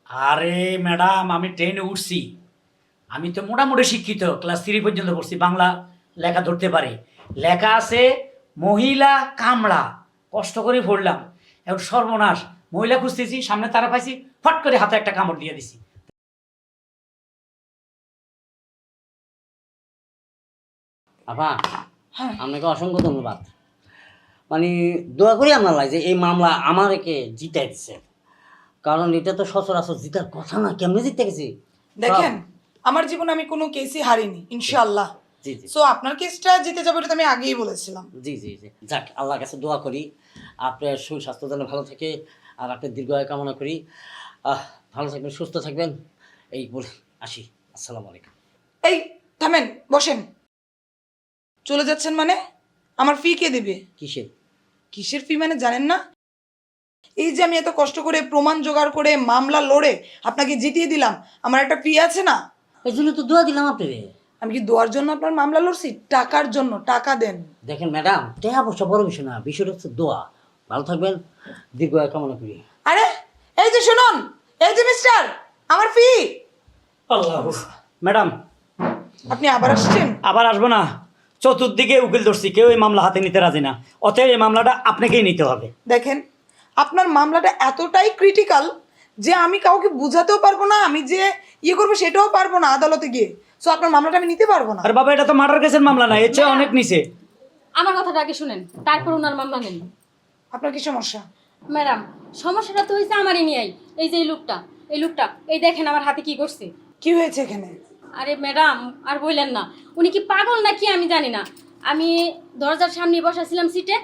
আরে ম্যাডাম, আমি ট্রেনে উঠছি। আমি তো মোটামুটি শিক্ষিত, ক্লাস 3 পর্যন্ত পড়ছি, বাংলা লেখা ধরতে পারি। লেখা আছে মহিলা কামড়া, কষ্ট করে পড়লাম। এখন সর্বনাশ, মহিলা খুঁজতেছি, সামনে তারা পাইছি, ফট করে হাতে একটা কামড় দিয়ে দিছি। আপা, হ্যাঁ। আপনাকে অসংখ্য ধন্যবাদ। মানে দোয়া করি আপনার লাগে যে এই মামলা আমার একে জিতাই দিচ্ছে, কারণ এটা তো সচরাচর জিতার কথা না। কেমনে জিততে গেছি দেখেন, আমার জীবনে আমি কোনো কেসই হারিনি ইনশাআল্লাহ। জি জি সো আপনার কেসটা জিতে যাবে, এটা তো আমি আগেই বলেছিলাম। জি জি জি যাক, আল্লাহর কাছে দোয়া করি আপনার সুস্বাস্থ্য যেন ভালো থাকে, আর আপনার দীর্ঘায়ু কামনা করি। ভালো থাকবেন, সুস্থ থাকবেন, এই বলে আসি। আসসালামু আলাইকুম। এই থামেন, বসেন। চলে যাচ্ছেন মানে? আমার ফি কে দেবে? কিসের? কিসের ফি মানে জানেন না? এই যে আমি এত কষ্ট করে প্রমাণ জোগাড় করে মামলা লড়ে আপনাকে জিতিয়ে দিলাম, আমার একটা ফি আছে না? এই জন্য তো দোয়া দিলাম আপনাকে। আমি কি দোয়ার জন্য আপনার মামলা লড়ছি? টাকার জন্য, টাকা দেন। দেখেন ম্যাডাম, টাকা পয়সা বড় বিষয় না, বিষয়টা হচ্ছে দোয়া। ভালো থাকবেন, দীর্ঘায়ু কামনা করি। আরে এই যে শুনুন, এই যে মিস্টার, আমার ফি। আল্লাহ ম্যাডাম, আপনি আবার আসছেন? আবার আসবো না। চতুর্দিকে উকিল ধরছি, কেউ এই মামলা হাতে নিতে রাজি না। অতএব এই মামলাটা আপনাকেই নিতে হবে। দেখেন, আপনার মামলাটা এতটাই ক্রিটিক্যাল যে আমি কাউকে বুঝাতেও পারবো না, আমি যে ইয়ে করবো সেটাও পারবো না আদালতে গিয়ে। সো আপনার মামলাটা আমি নিতে পারবো না। আর বাবা, এটা তো মার্ডার কেসের মামলা না, এর চেয়ে অনেক নিচে। আমার কথাটা আগে শুনেন, তারপর ওনার মামলা নেন। আপনার কি সমস্যা? ম্যাডাম, সমস্যাটা তো হয়েছে আমারই নিয়েই। এই যে এই লোকটা, এই দেখেন আমার হাতে কি করছে। কি হয়েছে এখানে? আরে ম্যাডাম, আর বললেন না, উনি কি পাগল নাকি আমি জানি না। আমি দরজার সামনে বসাছিলাম সিটে,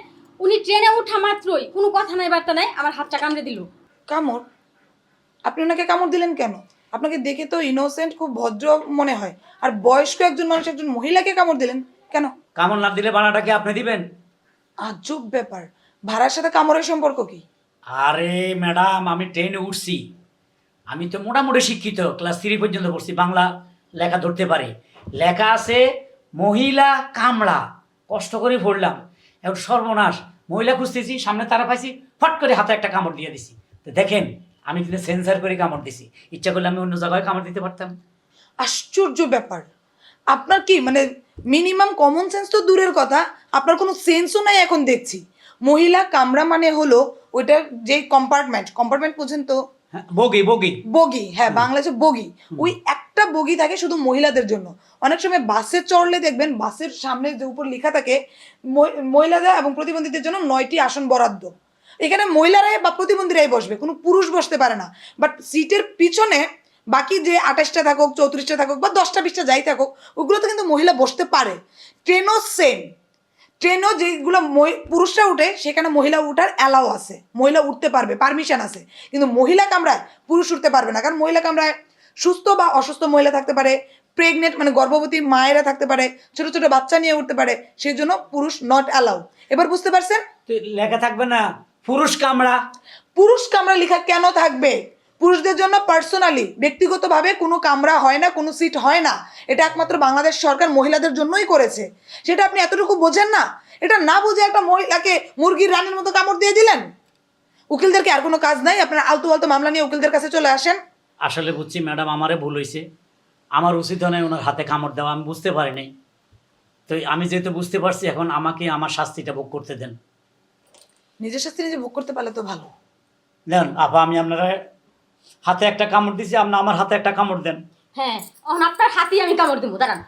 উনি ট্রেনে ওঠা মাত্রই কোনো কথা নাই বার্তা নাই আমার হাতটা কামড়ে দিল। কামড়? আপনি ওনাকে কামড় দিলেন কেন? আপনাকে দেখে তো ইনোসেন্ট, খুব ভদ্র মনে হয়, আর বয়স্ক একজন মানুষ একজন মহিলাকে কামড় দিলেন কেন? কামড় না দিলে বানাটা কি আপনি দিবেন? আজব ব্যাপার, ভাড়ার সাথে কামড়ের সম্পর্ক কি? আরে ম্যাডাম, আমি ট্রেনে উঠছি। আমি তো মোটামুটি শিক্ষিত, ক্লাস 3 পর্যন্ত পড়ছি, বাংলা লেখা ধরতে পারি। লেখা আছে মহিলা কামড়া, কষ্ট করে পড়লাম। এখন সর্বনাশ, মহিলা খুঁজতেছি, সামনে তারা পাইছি, ফট করে হাতে একটা কামড় দিয়ে দিছি। তো দেখেন, আমি কিন্তু সেন্সার করে কামড় দিছি, ইচ্ছা করলে আমি অন্য জায়গায় কামড় দিতে পারতাম। আশ্চর্য ব্যাপার। আপনার কি মানে মিনিমাম কমন সেন্স তো দূরের কথা, আপনার কোনো সেন্সও নাই এখন দেখছি। মহিলা কামরা মানে হলো ওইটা যে কম্পার্টমেন্ট পর্যন্ত, হ্যাঁ, বগি বগি। বগি, হ্যাঁ বাংলাদেশে বগি। ওই একটা বগি থাকে শুধু মহিলাদের জন্য। অনেক সময় বাসে চড়লে দেখবেন বাসের সামনে যে উপর লেখা থাকে মহিলাদের এবং প্রতিবন্ধীদের জন্য 9টি আসন বরাদ্দ। এখানে মহিলারাই বা প্রতিবন্ধীরাই বসবে, কোনো পুরুষ বসতে পারে না। বাট সিটের পিছনে বাকি যে 28টা থাকুক, 34টা থাকুক বা 10টা 20টা যাই থাকুক, ওগুলোতে কিন্তু মহিলা বসতে পারে। ট্রেনও সেম, ট্রেনও যেগুলো পুরুষরা উঠে সেখানে মহিলা উঠার অ্যালাউ আছে, মহিলা উঠতে পারবে, পারমিশন আছে। কিন্তু মহিলা কামরায় পুরুষ উঠতে পারবে না, কারণ মহিলা কামরায় সুস্থ বা অসুস্থ মহিলা থাকতে পারে, প্রেগনেন্ট মানে গর্ভবতী মায়েরা থাকতে পারে, ছোট ছোট বাচ্চা নিয়ে উঠতে পারে, সেই জন্য পুরুষ নট অ্যালাউ। এবার বুঝতে পারছেন? তো লেখা থাকবে না পুরুষ কামড়া? পুরুষ কামরা লেখা কেন থাকবে? পুরুষদের জন্য পার্সোনালি ব্যক্তিগতভাবে কোনো কামরা হয় না, কোনো সিট হয় না। এটা একমাত্র বাংলাদেশ সরকার মহিলাদের জন্যই করেছে। সেটা আপনি এতটুকু বোঝেন না? এটা না বুঝে একটা মহিলাকে মুরগির রানীর মতো কামড় দিয়ে দিলেন। উকিলদেরকে আর কোনো কাজ নাই? আপনারা আলতু আলতু মামলা নিয়ে উকিলদের কাছে চলে আসেন। আসলে বুঝছি ম্যাডাম, আমারে ভুল হয়েছে। আমার উচিত নয় ওনার হাতে কামড় দেওয়া, আমি বুঝতে পারি নাই। তো আমি যেহেতু বুঝতে পারছি, এখন আমাকে আমার শাস্তিটা ভোগ করতে দেন। নিজের শাস্তি নিজে ভোগ করতে পারলে তো ভালো। দেন আপা, আমি আপনারা হাতে একটা কামড় দিছি, আপনি আমার হাতে একটা কামড় দেন। হ্যাঁ, এখন আপনার হাতেই আমি কামড় দেবো, দাঁড়ান।